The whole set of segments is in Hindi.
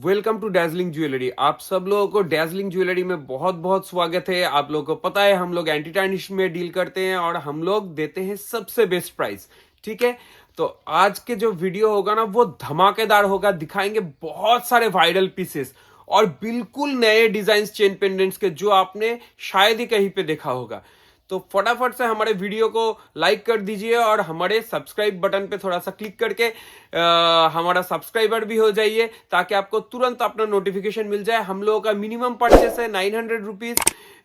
Welcome to dazzling jewellery. आप सब लोगों को डैजलिंग ज्वेलरी में बहुत बहुत स्वागत है। आप लोगों को पता है हम लोग एंटी टार्निश में डील करते हैं और हम लोग देते हैं सबसे बेस्ट प्राइस। ठीक है, तो आज के जो वीडियो होगा ना वो धमाकेदार होगा। दिखाएंगे बहुत सारे वायरल पीसेस और बिल्कुल नए डिजाइन चेन पेंडेंट्स के जो आपने शायद ही कहीं पे देखा होगा। तो फटाफट से हमारे वीडियो को लाइक कर दीजिए और हमारे सब्सक्राइब बटन पे थोड़ा सा क्लिक करके हमारा सब्सक्राइबर भी हो जाइए ताकि आपको तुरंत अपना नोटिफिकेशन मिल जाए। हम लोगों का मिनिमम परचेस है 900 रुपीज।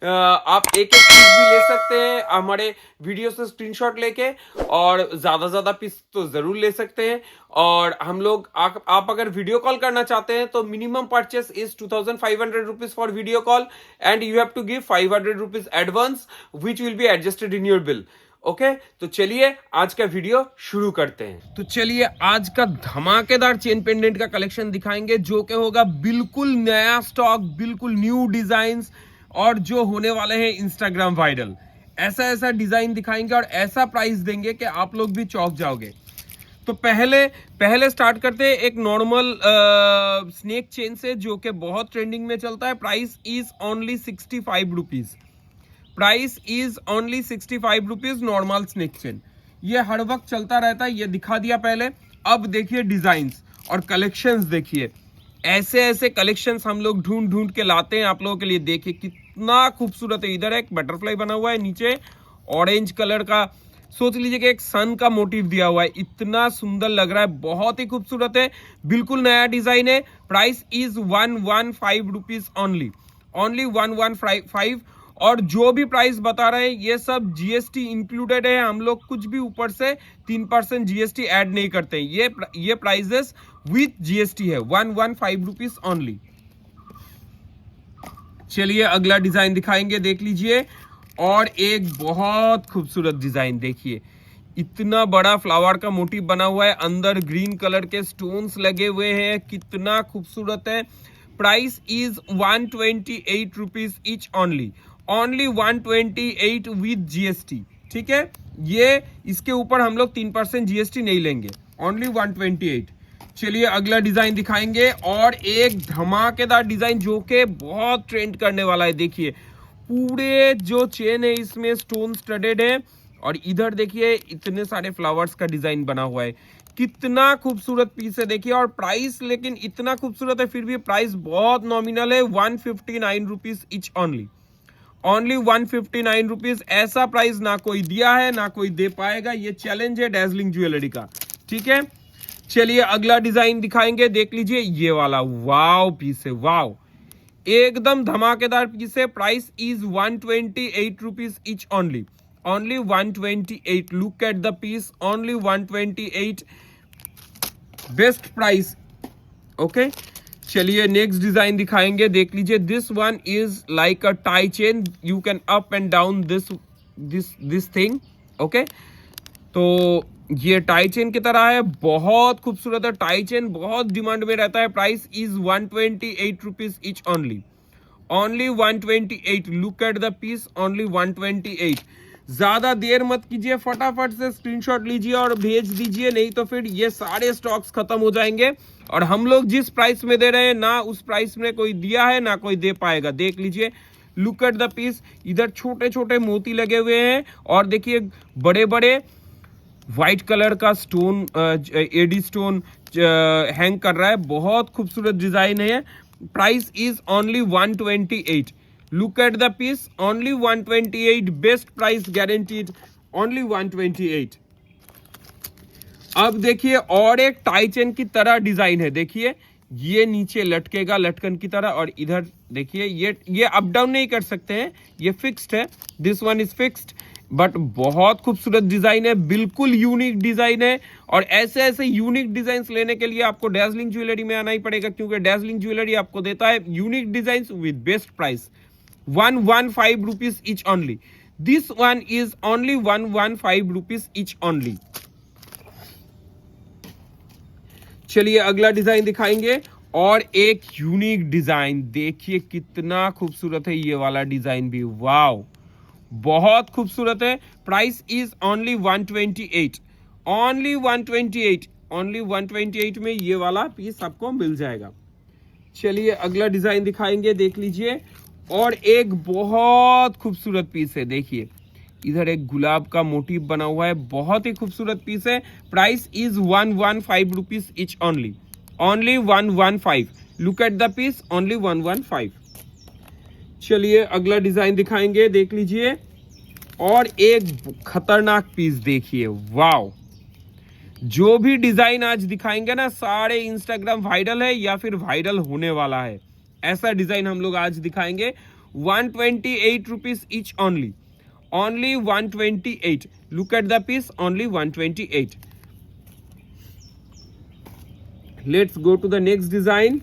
आप एक एक पीस भी ले सकते हैं हमारे वीडियो से स्क्रीनशॉट लेके, और ज्यादा पीस तो जरूर ले सकते हैं। और हम लोग आप अगर वीडियो कॉल करना चाहते हैं तो minimum purchase is 2500 rupees for video call and you have to give 500 rupees advance which will be adjusted in your bill. Okay, तो चलिए आज का वीडियो शुरू करते हैं। तो चलिए आज का धमाकेदार चेन पेंडेंट का कलेक्शन दिखाएंगे जो कि होगा बिल्कुल नया स्टॉक, बिल्कुल न्यू डिजाइन और जो होने वाले हैं इंस्टाग्राम वायरल। ऐसा डिजाइन दिखाएंगे और ऐसा प्राइस देंगे कि आप लोग भी चौंक जाओगे। तो पहले स्टार्ट करते हैं एक नॉर्मल स्नेक चेन से जो कि बहुत ट्रेंडिंग में चलता है। Price is only 65 rupees. Price is only 65 rupees normal snake chain. ये हर वक्त चलता रहता है, ये दिखा दिया पहले। अब देखिए डिजाइन्स और कलेक्शंस देखिए। ऐसे कलेक्शंस हम लोग ढूंढ के लाते हैं आप लोगों के लिए। देखिए कितना खूबसूरत है। इधर एक बटरफ्लाई बना हुआ है, नीचे ऑरेंज कलर का सोच लीजिए कि एक सन का मोटिव दिया हुआ है। इतना सुंदर लग रहा है, बहुत ही खूबसूरत है, बिल्कुल नया डिजाइन है। Price is 115 rupees only 115। और जो भी प्राइस बता रहे हैं ये सब जीएसटी इंक्लूडेड है। हम लोग कुछ भी ऊपर से 3% जीएसटी ऐड नहीं करते। ये प्राइसेस विथ जीएसटी है। 115 रुपीज ओनली। चलिए अगला डिजाइन दिखाएंगे, देख लीजिए। और एक बहुत खूबसूरत डिजाइन देखिए। इतना बड़ा फ्लावर का मोटिव बना हुआ है, अंदर ग्रीन कलर के स्टोन्स लगे हुए हैं, कितना खूबसूरत है। Price is 128 rupees each only 128 with GST. ठीक है, ये इसके ऊपर हम लोग 3% जीएसटी नहीं लेंगे, ओनली 128। चलिए अगला डिजाइन दिखाएंगे और एक धमाकेदार डिजाइन जो कि बहुत ट्रेंड करने वाला है। देखिए पूरे जो चेन है इसमें स्टोन स्टडेड है और इधर देखिए इतने सारे फ्लावर्स का डिजाइन बना हुआ है। कितना खूबसूरत पीस है देखिए। और प्राइस लेकिन इतना खूबसूरत है फिर भी प्राइस बहुत नॉमिनल है। 159 रुपीज इच ओनली 159 रुपीज। ऐसा प्राइस ना कोई दिया है ना कोई दे पाएगा। ये चैलेंज है डैजलिंग ज्वेलरी का। ठीक है, चलिए अगला डिजाइन दिखाएंगे, देख लीजिए। ये वाला वाव पीस है, वाव, एकदम धमाकेदार पीस है। Price is 128 rupees each only 128। Look at the piece, only 128, best price. Okay, चलिए नेक्स्ट डिजाइन दिखाएंगे, देख लीजिए। This one is like a tie chain, you can up and down this thing. Okay, तो ये टाई चेन की तरह है, बहुत खूबसूरत है। टाई चेन बहुत डिमांड में रहता है। Price is 128 rupees each only 128। Look at the piece, only 128। ज्यादा देर मत कीजिए, फटाफट से स्क्रीनशॉट लीजिए और भेज दीजिए, नहीं तो फिर ये सारे स्टॉक्स खत्म हो जाएंगे। और हम लोग जिस प्राइस में दे रहे हैं ना उस प्राइस में कोई दिया है ना कोई दे पाएगा। देख लीजिए, लुक एट द पीस। इधर छोटे छोटे मोती लगे हुए हैं और देखिए बड़े बड़े व्हाइट कलर का स्टोन, एडी स्टोन हैंग कर रहा है। बहुत खूबसूरत डिजाइन है। Price is only 128। Look at the piece, only 128, best price guaranteed, only 128। अब देखिए और एक टाई चेन की तरह डिजाइन है। देखिए ये नीचे लटकेगा लटकन की तरह और इधर देखिए ये अप डाउन नहीं कर सकते हैं, ये फिक्स्ड है। This one is fixed, but बहुत खूबसूरत डिजाइन है, बिल्कुल यूनिक डिजाइन है। और ऐसे यूनिक डिजाइन लेने के लिए आपको डैजलिंग ज्वेलरी में आना ही पड़ेगा, क्योंकि डैजलिंग ज्वेलरी आपको देता है unique design with best price. 115 rupees each only. This one is only 115 rupees each only. चलिए अगला डिजाइन दिखाएंगे और एक यूनिक डिजाइन। देखिए कितना खूबसूरत है ये वाला डिजाइन भी, वाव, बहुत खूबसूरत है। Price is only 128, only 128, only 128 में ये वाला पीस आपको मिल जाएगा। चलिए अगला डिजाइन दिखाएंगे, देख लीजिए। और एक बहुत खूबसूरत पीस है, देखिए इधर एक गुलाब का मोटिव बना हुआ है, बहुत ही खूबसूरत पीस है। Price is 115 rupees each only, only 115। Look at the piece, only 115। चलिए अगला डिजाइन दिखाएंगे, देख लीजिए। और एक खतरनाक पीस देखिए, वाव। जो भी डिजाइन आज दिखाएंगे ना, सारे इंस्टाग्राम वायरल है या फिर वायरल होने वाला है। ऐसा डिजाइन हम लोग आज दिखाएंगे। 128 rupees each only, only 128। Look at the piece, only 128। Let's go to the next design.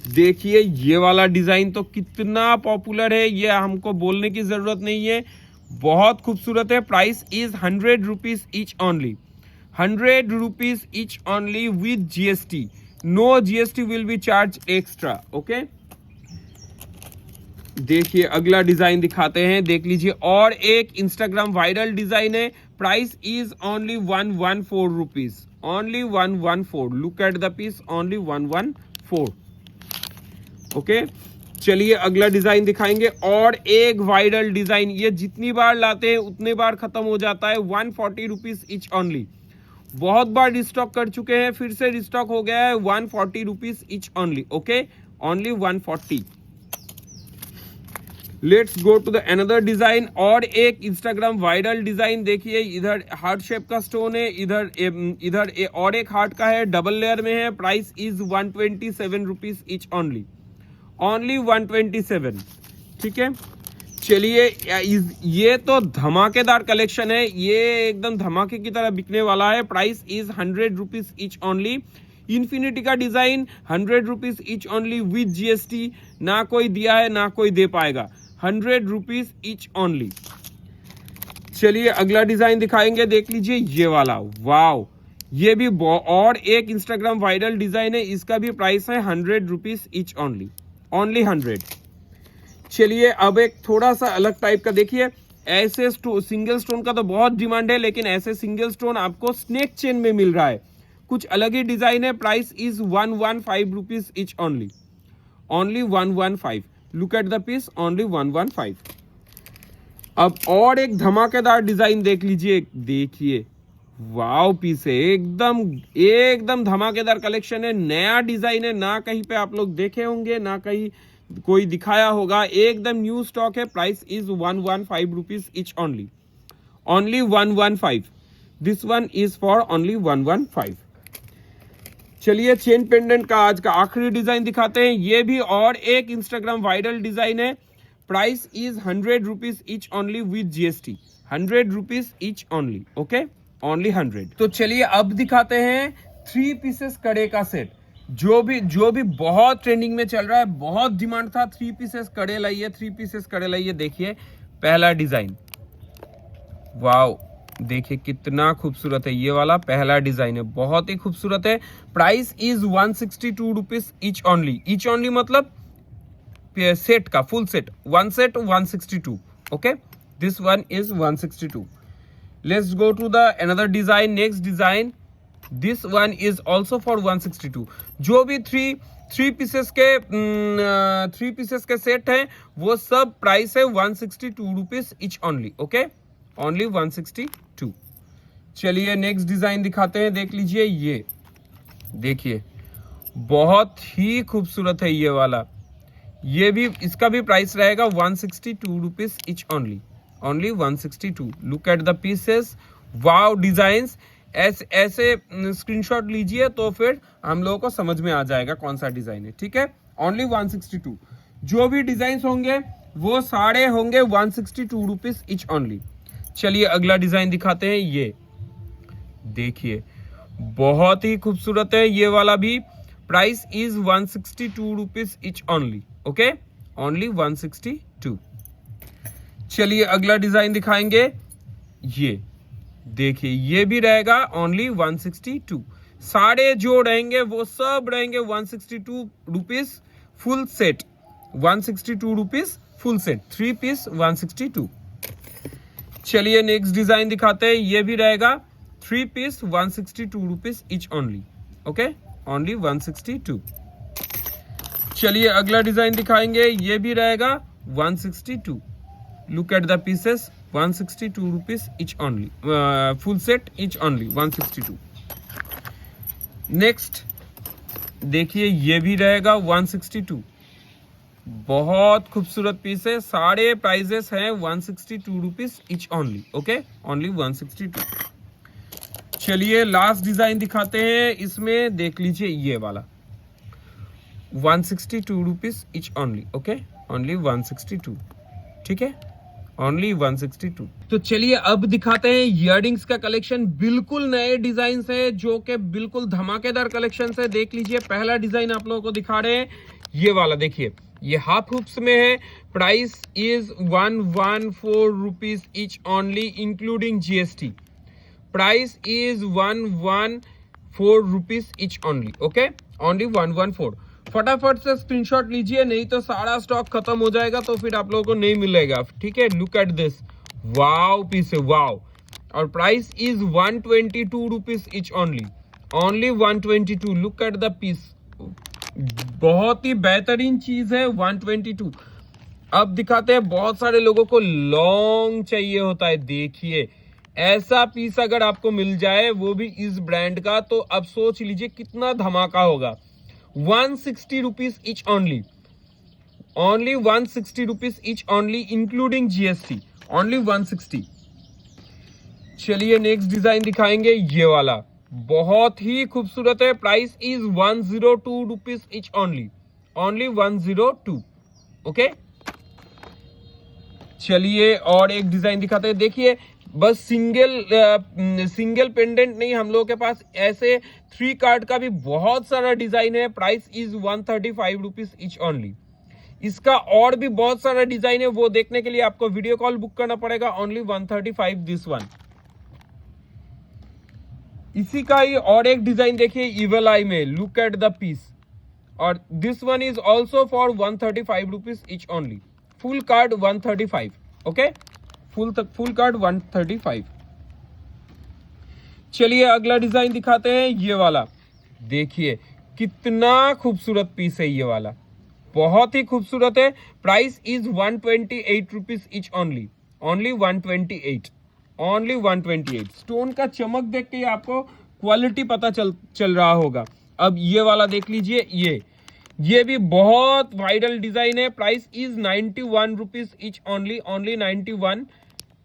देखिए ये वाला डिजाइन तो कितना पॉपुलर है, ये हमको बोलने की जरूरत नहीं है, बहुत खूबसूरत है। Price is 100 rupees each only, 100 rupees each only with GST. No GST will be charge extra, okay. देखिए अगला डिजाइन दिखाते हैं, देख लीजिए। और एक इंस्टाग्राम वायरल डिजाइन है। Price is only 114 rupees, only 114। Look at the piece, only 114, okay. चलिए अगला डिजाइन दिखाएंगे। और एक वायरल डिजाइन, ये जितनी बार लाते हैं उतने बार खत्म हो जाता है। 140 रुपीज इच ओनली, बहुत बार रिस्टॉक कर चुके हैं, फिर से रिस्टॉक हो गया है। 140 rupees each only, okay, only 140। Let's go to the another design. और एक इंस्टाग्राम वायरल डिजाइन, देखिए इधर हार्ट शेप का स्टोन है, इधर और एक हार्ट का है, डबल लेयर में है। Price is 127 rupees each only, only 127, ठीक है। चलिए ये तो धमाकेदार कलेक्शन है, ये एकदम धमाके की तरह बिकने वाला है। Price is 100 rupees each only. Infinity का design 100 rupees each only with GST. ना कोई दिया है ना कोई दे पाएगा, 100 रुपीज इच ओनली। चलिए अगला डिजाइन दिखाएंगे, देख लीजिए ये वाला, वाव। ये भी और एक इंस्टाग्राम वायरल डिजाइन है, इसका भी प्राइस है 100 रुपीज इच ओनली, ओनली 100। चलिए अब एक थोड़ा सा अलग टाइप का देखिए। ऐसे सिंगल स्टोन का तो बहुत डिमांड है, लेकिन ऐसे सिंगल स्टोन आपको स्नेक चेन में मिल रहा है, कुछ अलग ही डिजाइन है। Price is 115 rupees each only, only 115। Look at the piece, only 115। अब और एक धमाकेदार डिजाइन देख लीजिए, देखिए वाव पीस है, एकदम एकदम धमाकेदार कलेक्शन है, नया डिजाइन है, ना कहीं पे आप लोग देखे होंगे, ना कहीं कोई दिखाया होगा, एकदम न्यू स्टॉक है। Price is 115 rupees each only, only 115। This one is for only 115। चलिए चेन पेंडेंट का आज का आखिरी डिजाइन दिखाते हैं। ये भी और एक इंस्टाग्राम वायरल डिजाइन है। Price is 100 rupees each only with GST, 100 rupees each only, okay, only 100। तो चलिए अब दिखाते हैं 3 पीसेस कड़े का सेट, जो भी बहुत ट्रेंडिंग में चल रहा है, बहुत डिमांड था। 3 पीसेस कड़े लाइए, 3 पीसेस कड़े लाइए। देखिए पहला डिजाइन, वाव, देखिए कितना खूबसूरत है, ये वाला पहला डिजाइन है, बहुत ही खूबसूरत है। Price is 162 rupees each only, each only मतलब सेट का full set, one set 162, okay. This one is 162। Let's go to the another design, next design. This one is also for 162। जो भी थ्री पीसेस के सेट हैं, वो सब प्राइस है 162 rupees each only, okay, only 162। चलिए नेक्स्ट डिजाइन दिखाते हैं, देख लीजिए। ये देखिए बहुत ही खूबसूरत है ये वाला, ये भी, इसका भी प्राइस रहेगा 162 rupees each only, only 162। Look at the pieces, wow designs. ऐसे स्क्रीनशॉट लीजिए तो फिर हम लोगों को समझ में आ जाएगा कौन सा डिजाइन है, ठीक है। ओनली 162। जो भी डिजाइन होंगे वो सारे होंगे 162 रुपीज इच ओनली। चलिए अगला डिजाइन दिखाते हैं। ये देखिए बहुत ही खूबसूरत है ये वाला भी। Price is 162 rupees each only, okay, only 162। चलिए अगला डिजाइन दिखाएंगे। ये देखिए ये भी रहेगा ओनली 162। सारे जो रहेंगे वो सब रहेंगे 162 rupees full set, 162 rupees full set, 3 piece 162। चलिए नेक्स्ट डिजाइन दिखाते हैं। ये भी रहेगा 3 piece 162 rupees each only, okay, only 162। चलिए अगला डिजाइन दिखाएंगे, ये भी रहेगा 162। Look at the pieces, 162 rupees each only, full set each only 162। Next देखिए ये भी रहेगा 162, बहुत खूबसूरत पीस है, सारे प्राइजेस हैं 162 rupees each only. Okay, only 162। चलिए लास्ट डिजाइन दिखाते हैं, इसमें देख लीजिए ये वाला 162 rupees each only. Okay, only 162, ठीक है, ओनली 162। तो चलिए अब दिखाते हैं इयररिंग्स का कलेक्शन, बिल्कुल नए डिजाइन है जो कि बिल्कुल धमाकेदार कलेक्शन है। देख लीजिए पहला डिजाइन आप लोगों को दिखा रहे हैं, ये वाला देखिए, ये हाफ हुप्स में है, price is 114 rupees each only including GST. Price is 114 rupees each only. Okay, only 114। फटाफट से स्क्रीनशॉट लीजिए, नहीं तो सारा स्टॉक खत्म हो जाएगा, तो फिर आप लोगों को नहीं मिलेगा, ठीक है। Look at this, wow piece है, वाव। और price is 122 rupees each only, only 122। Look at the piece, बहुत ही बेहतरीन चीज है, 122। अब दिखाते हैं, बहुत सारे लोगों को लॉन्ग चाहिए होता है, देखिए ऐसा पीस अगर आपको मिल जाए वो भी इस ब्रांड का, तो अब सोच लीजिए कितना धमाका होगा। 160 rupees each only, only 160 rupees each only including GST, only 160। चलिए नेक्स्ट डिजाइन दिखाएंगे, ये वाला बहुत ही खूबसूरत है, price is 102 rupees each only, only 102। Okay, चलिए और एक डिजाइन दिखाते हैं, देखिए बस सिंगल पेंडेंट नहीं, हम लोगों के पास ऐसे 3 कार्ड का भी बहुत सारा डिजाइन है। Price is 135 rupees each only. इसका और भी बहुत सारा डिजाइन है, वो देखने के लिए आपको वीडियो कॉल बुक करना पड़ेगा, ओनली 135 दिस वन। इसी का ही और एक डिजाइन देखिए इवल आई में, लुक एट द पीस, और this one is also for 135 rupees each only. Full card 135। Okay, full card 135। चलिए अगला डिजाइन दिखाते हैं, ये वाला देखिए कितना खूबसूरत पीस है, ये वाला बहुत ही खूबसूरत है। Price is 128 rupees each only, only 128, only 128। Stone का चमक देख के आपको क्वालिटी पता चल रहा होगा। अब ये वाला देख लीजिए, ये भी बहुत वायरल डिजाइन है। Price is 91 rupees each only, only 91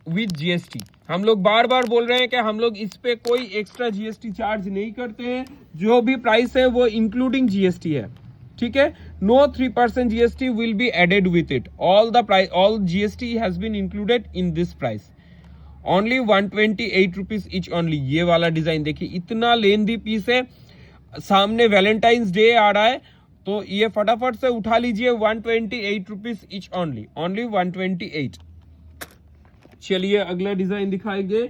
with GST. हम लोग बार बार बोल रहे हैं कि हम लोग इस पे कोई एक्स्ट्रा जीएसटी चार्ज नहीं करते हैं, जो भी प्राइस है वो इंक्लूडिंग जीएसटी है, ठीक है। No 3% GST will be added with it, all GST has been included in this price, only 128 rupees each only. ये वाला डिजाइन देखिए, इतना लेंदी पीस है, सामने वैलेंटाइंस डे आ रहा है, तो ये फटाफट से उठा लीजिए, 128 रुपीज इच ओनली, ओनली 128। चलिए अगला डिजाइन दिखाएंगे,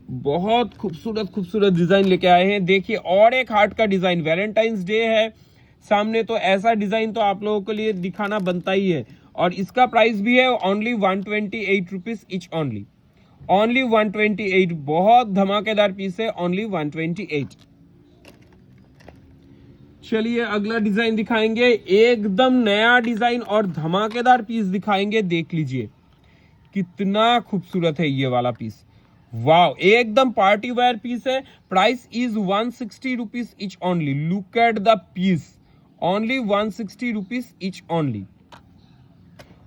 बहुत खूबसूरत डिजाइन लेके आए हैं। देखिए और एक हार्ट का डिजाइन, वैलेंटाइंस डे है सामने, तो ऐसा डिजाइन तो आप लोगों के लिए दिखाना बनता ही है। और इसका प्राइस भी है only 128 rupees each only, only 128। बहुत धमाकेदार पीस है, ओनली 128। चलिए अगला डिजाइन दिखाएंगे, एकदम नया डिजाइन और धमाकेदार पीस दिखाएंगे। देख लीजिए कितना खूबसूरत है ये वाला पीस, वाव, एकदम पार्टी वेयर पीस है। Price is 160 rupees each only. Look at the piece, only 160 rupees each only.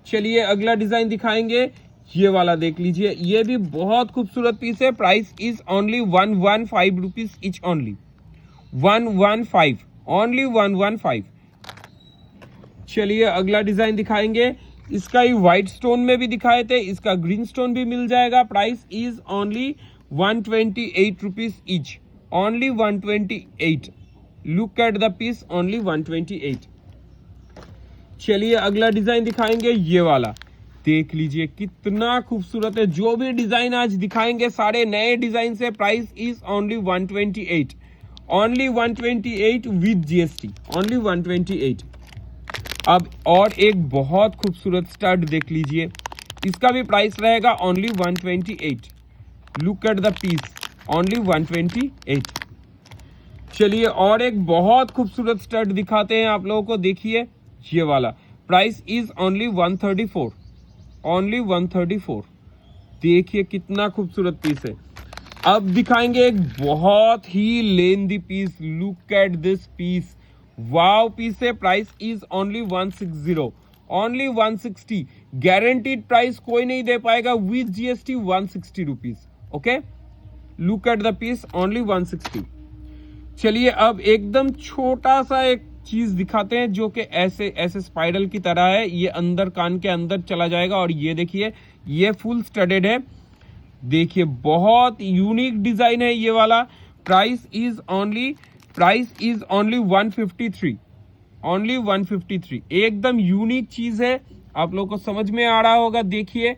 चलिए अगला डिजाइन दिखाएंगे, ये वाला देख लीजिए, ये भी बहुत खूबसूरत पीस है। Price is only 115 rupees each only, 115, only 115। चलिए अगला डिजाइन दिखाएंगे, इसका ही व्हाइट स्टोन में भी दिखाए थे, इसका ग्रीन स्टोन भी मिल जाएगा। Price is only 128 rupees each, only 128। Look at the piece, only 128। चलिए अगला डिजाइन दिखाएंगे, ये वाला देख लीजिए कितना खूबसूरत है। जो भी डिजाइन आज दिखाएंगे सारे नए डिजाइन से। Price is only 128, only 128 with GST, only 128। अब और एक बहुत खूबसूरत स्टड देख लीजिए, इसका भी प्राइस रहेगा only 128। Look at the piece, only 128। चलिए और एक बहुत खूबसूरत स्टड दिखाते हैं आप लोगों को, देखिए ये वाला प्राइस इज ओनली 134, ओनली 134। देखिए कितना खूबसूरत पीस है। अब दिखाएंगे एक बहुत ही लेंदी piece. Look at this piece, wow piece है। Price is only 160, only 160। Guaranteed price कोई नहीं दे पाएगा with GST 160 rupees. Okay, look at the piece, only 160। चलिए अब एकदम छोटा सा एक चीज दिखाते हैं जो कि ऐसे ऐसे स्पाइरल की तरह है। ये अंदर कान के अंदर चला जाएगा और ये देखिए ये फुल स्टडेड है। देखिए बहुत यूनिक डिजाइन है ये वाला। Price is only 153, only 153। एकदम यूनिक चीज है, आप लोगों को समझ में आ रहा होगा। देखिए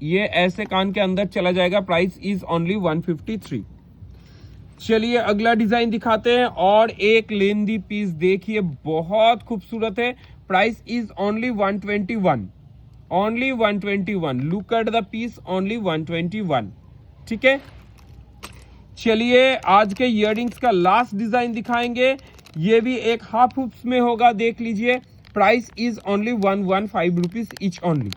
ये ऐसे कान के अंदर चला जाएगा। Price is only 153। चलिए अगला डिजाइन दिखाते हैं और एक लेंदी पीस। देखिए बहुत खूबसूरत है। Price is only 121, only 121। Look at the piece, only 121। ठीक है, चलिए आज के इयररिंग्स का लास्ट डिजाइन दिखाएंगे। ये भी एक हाफ हुप्स में होगा, देख लीजिए। Price is only 115 rupees each, only,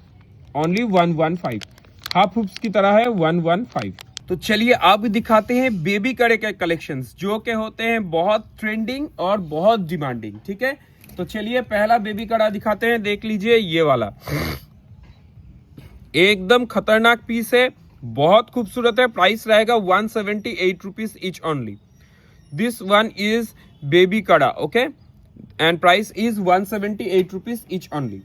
only 115। Half hoops की तरह है, 115। तो चलिए अब दिखाते हैं बेबी कड़े के कलेक्शंस जो के होते हैं बहुत ट्रेंडिंग और बहुत डिमांडिंग। ठीक है, तो चलिए पहला बेबी कड़ा दिखाते हैं। देख लीजिए ये वाला एकदम खतरनाक पीस है, बहुत खूबसूरत है। प्राइस रहेगा 178 rupees each, only. This one is baby कड़ा, okay, and price is 178 rupees each, only.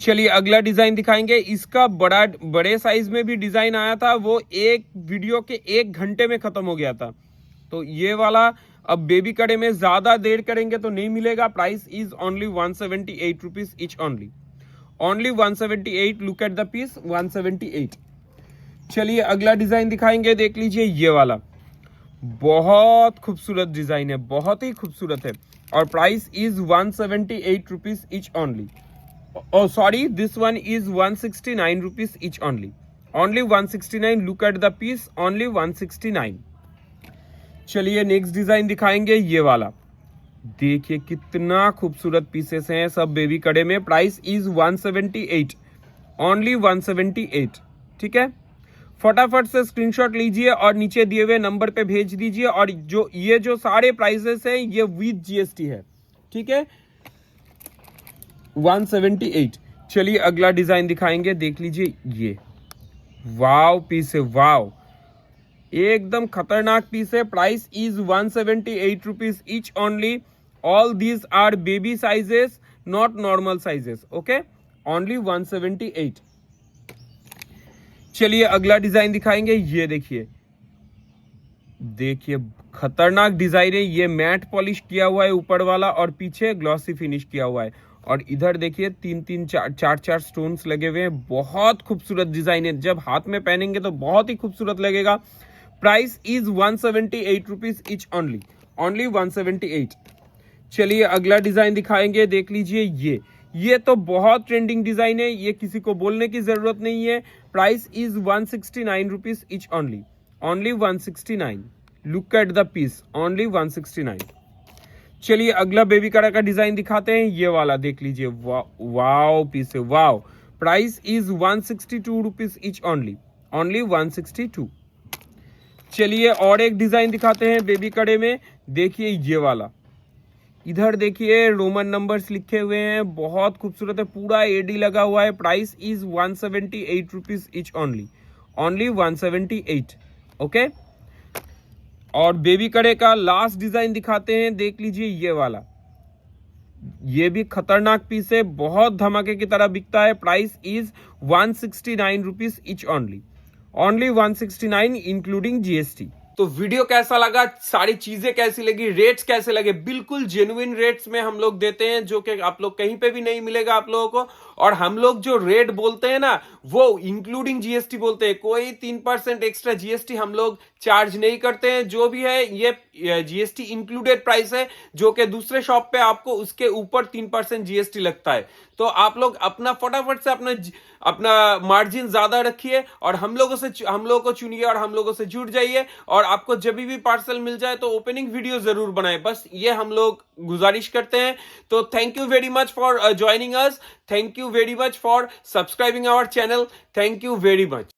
चलिए अगला डिजाइन दिखाएंगे। इसका बड़े साइज में भी डिजाइन आया था, वो एक वीडियो के 1 घंटे में खत्म हो गया था। तो ये वाला अब बेबी कड़े में ज्यादा देर करेंगे तो नहीं मिलेगा। Price is only 178 rupees each, only, only 178। Look at the piece, 178। चलिए अगला डिजाइन दिखाएंगे। देख लीजिए ये वाला बहुत खूबसूरत डिजाइन है, बहुत ही खूबसूरत है। और price is 178 rupees each, only. Oh sorry, this one is 169 rupees each, only, only 169। look at the piece, only 169। चलिए नेक्स्ट डिजाइन दिखाएंगे ये वाला। देखिए कितना खूबसूरत पीसेस हैं, सब बेबी कड़े में। Price is 178, only 178। ठीक है, फटाफट से स्क्रीनशॉट लीजिए और नीचे दिए हुए नंबर पे भेज दीजिए। और जो सारे प्राइसेस हैं ये विद जीएसटी है। ठीक है, 178। चलिए अगला डिजाइन दिखाएंगे। देख लीजिए ये वाव पीस है, वाव एकदम खतरनाक पीस है। Price is 178 rupees each, only. All these are baby sizes, not normal sizes. Okay, only 178। चलिए अगला डिजाइन दिखाएंगे। ये देखिए, देखिए खतरनाक डिजाइन है। ये मैट पॉलिश किया हुआ है ऊपर वाला और पीछे ग्लॉसी फिनिश किया हुआ है। और इधर देखिए 3-3 4-4 स्टोन्स लगे हुए हैं। बहुत खूबसूरत डिजाइन है, जब हाथ में पहनेंगे तो बहुत ही खूबसूरत लगेगा। Price is 178 rupees each, only, only 178। चलिए अगला डिजाइन दिखाएंगे। देख लीजिए ये तो बहुत ट्रेंडिंग डिजाइन है, ये किसी को बोलने की जरूरत नहीं है। Price is 169 rupees each, only, only 169। Look at the piece, only 169। चलिए अगला बेबी कड़ा का डिजाइन दिखाते हैं। ये वाला देख लीजिए, वाव पीस है, wow. Price is 162 rupees each, only, only 162। चलिए और एक डिजाइन दिखाते हैं बेबी कड़े में। देखिए ये वाला, इधर देखिए रोमन नंबर्स लिखे हुए हैं, बहुत खूबसूरत है, पूरा एडी लगा हुआ है। Price is 178 rupees each, only, only 178। Okay, और बेबी कड़े का लास्ट डिजाइन दिखाते हैं। देख लीजिए ये वाला, ये भी खतरनाक पीस है, बहुत धमाके की तरह बिकता है। Price is 169 rupees each, only, only 169 including GST. तो वीडियो कैसा लगा, सारी चीजें कैसी लगी, रेट्स कैसे लगे? बिल्कुल जेन्युइन रेट्स में हम लोग देते हैं, जो कि आप लोग कहीं पे भी नहीं मिलेगा आप लोगों को। और हम लोग जो रेट बोलते हैं ना, वो इंक्लूडिंग जीएसटी बोलते हैं। कोई 3% एक्स्ट्रा जीएसटी हम लोग चार्ज नहीं करते हैं। जो भी है ये जीएसटी इंक्लूडेड प्राइस है, जो कि दूसरे शॉप पे आपको उसके ऊपर 3% जीएसटी लगता है। तो आप लोग अपना फटाफट से अपना मार्जिन ज्यादा रखिए और हम लोगों को चुनिए और हम लोगों से जुड़ जाइए। और और आपको जब भी पार्सल मिल जाए तो ओपनिंग वीडियो जरूर बनाए, बस ये हम लोग गुजारिश करते हैं। तो thank you very much for joining us, thank you very much for subscribing our channel, thank you very much.